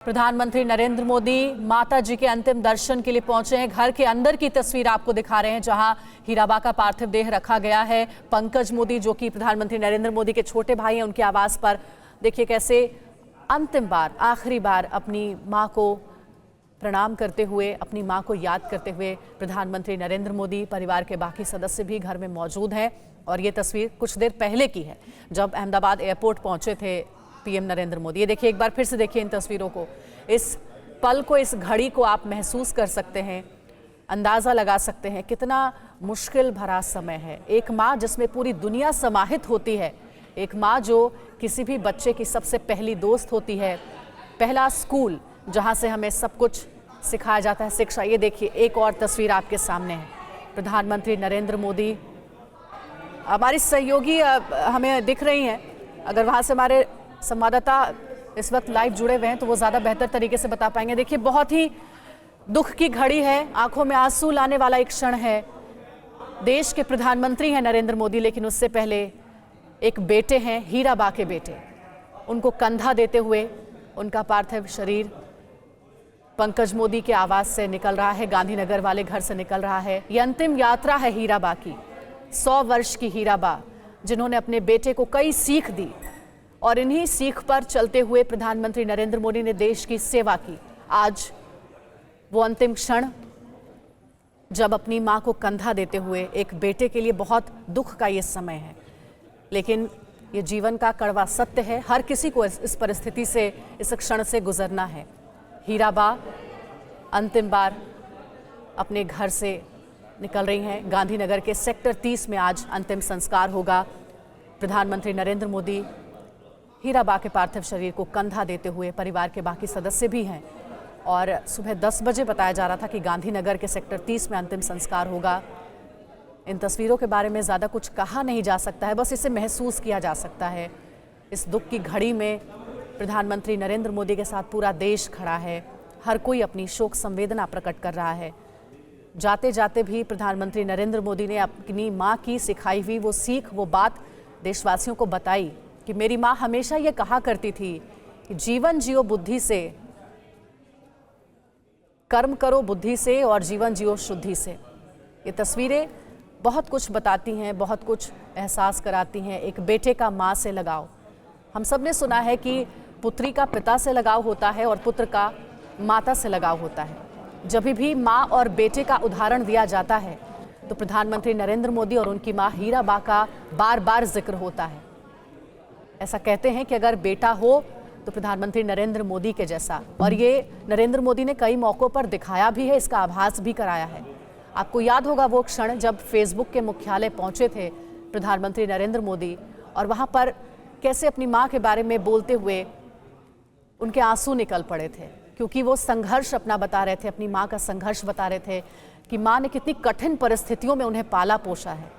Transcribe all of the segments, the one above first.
प्रधानमंत्री नरेंद्र मोदी माता जी के अंतिम दर्शन के लिए पहुंचे हैं। घर के अंदर की तस्वीर आपको दिखा रहे हैं जहां हीराबा का पार्थिव देह रखा गया है। पंकज मोदी जो कि प्रधानमंत्री नरेंद्र मोदी के छोटे भाई हैं, उनके आवास पर देखिए कैसे अंतिम बार आखिरी बार अपनी मां को प्रणाम करते हुए, अपनी मां को याद करते हुए प्रधानमंत्री नरेंद्र मोदी, परिवार के बाकी सदस्य भी घर में मौजूद हैं। और ये तस्वीर कुछ देर पहले की है जब अहमदाबाद एयरपोर्ट पहुंचे थे पीएम नरेंद्र मोदी। ये देखिए, एक बार फिर से देखिए इन तस्वीरों को, इस पल को, इस घड़ी को आप महसूस कर सकते हैं, अंदाज़ा लगा सकते हैं कितना मुश्किल भरा समय है। एक माँ जिसमें पूरी दुनिया समाहित होती है, एक माँ जो किसी भी बच्चे की सबसे पहली दोस्त होती है, पहला स्कूल जहाँ से हमें सब कुछ सिखाया जाता है, शिक्षा। ये देखिए एक और तस्वीर आपके सामने है, प्रधानमंत्री नरेंद्र मोदी। हमारी सहयोगी हमें दिख रही हैं, अगर वहाँ से हमारे संवाददाता इस वक्त लाइव जुड़े हुए हैं तो वो ज़्यादा बेहतर तरीके से बता पाएंगे। देखिए बहुत ही दुख की घड़ी है, आंखों में आंसू लाने वाला एक क्षण है। देश के प्रधानमंत्री हैं नरेंद्र मोदी, लेकिन उससे पहले एक बेटे हैं, हीराबा के बेटे, उनको कंधा देते हुए उनका पार्थिव शरीर पंकज मोदी के आवास से निकल रहा है, गांधीनगर वाले घर से निकल रहा है। ये अंतिम यात्रा है हीराबा की, 100 वर्ष की हीराबा, जिन्होंने अपने बेटे को कई सीख दी और इन्हीं सीख पर चलते हुए प्रधानमंत्री नरेंद्र मोदी ने देश की सेवा की। आज वो अंतिम क्षण जब अपनी मां को कंधा देते हुए, एक बेटे के लिए बहुत दुख का ये समय है, लेकिन ये जीवन का कड़वा सत्य है। हर किसी को इस परिस्थिति से, इस क्षण से गुजरना है। हीराबा अंतिम बार अपने घर से निकल रही हैं। गांधीनगर के सेक्टर 30 में आज अंतिम संस्कार होगा। प्रधानमंत्री नरेंद्र मोदी हीराबा के पार्थिव शरीर को कंधा देते हुए, परिवार के बाकी सदस्य भी हैं, और सुबह 10 बजे बताया जा रहा था कि गांधीनगर के सेक्टर 30 में अंतिम संस्कार होगा। इन तस्वीरों के बारे में ज़्यादा कुछ कहा नहीं जा सकता है, बस इसे महसूस किया जा सकता है। इस दुख की घड़ी में प्रधानमंत्री नरेंद्र मोदी के साथ पूरा देश खड़ा है, हर कोई अपनी शोक संवेदना प्रकट कर रहा है। जाते जाते भी प्रधानमंत्री नरेंद्र मोदी ने अपनी माँ की सिखाई हुई वो सीख, वो बात देशवासियों को बताई कि मेरी माँ हमेशा ये कहा करती थी कि जीवन जियो बुद्धि से, कर्म करो बुद्धि से और जीवन जियो शुद्धि से। ये तस्वीरें बहुत कुछ बताती हैं, बहुत कुछ एहसास कराती हैं। एक बेटे का माँ से लगाव, हम सब ने सुना है कि पुत्री का पिता से लगाव होता है और पुत्र का माता से लगाव होता है। जब भी माँ और बेटे का उदाहरण दिया जाता है तो प्रधानमंत्री नरेंद्र मोदी और उनकी माँ हीराबा का बार बार जिक्र होता है। ऐसा कहते हैं कि अगर बेटा हो तो प्रधानमंत्री नरेंद्र मोदी के जैसा, और ये नरेंद्र मोदी ने कई मौक़ों पर दिखाया भी है, इसका आभास भी कराया है। आपको याद होगा वो क्षण जब फेसबुक के मुख्यालय पहुंचे थे प्रधानमंत्री नरेंद्र मोदी, और वहां पर कैसे अपनी मां के बारे में बोलते हुए उनके आंसू निकल पड़े थे, क्योंकि वो संघर्ष अपना बता रहे थे, अपनी मां का संघर्ष बता रहे थे कि मां ने कितनी कठिन परिस्थितियों में उन्हें पाला पोसा है।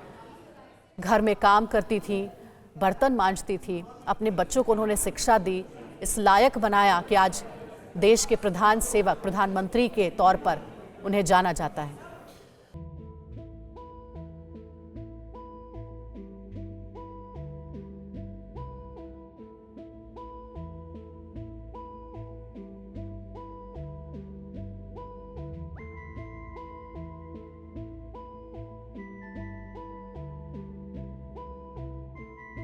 घर में काम करती थी, बर्तन मांजती थी, अपने बच्चों को उन्होंने शिक्षा दी, इस लायक बनाया कि आज देश के प्रधान सेवक, प्रधानमंत्री के तौर पर उन्हें जाना जाता है।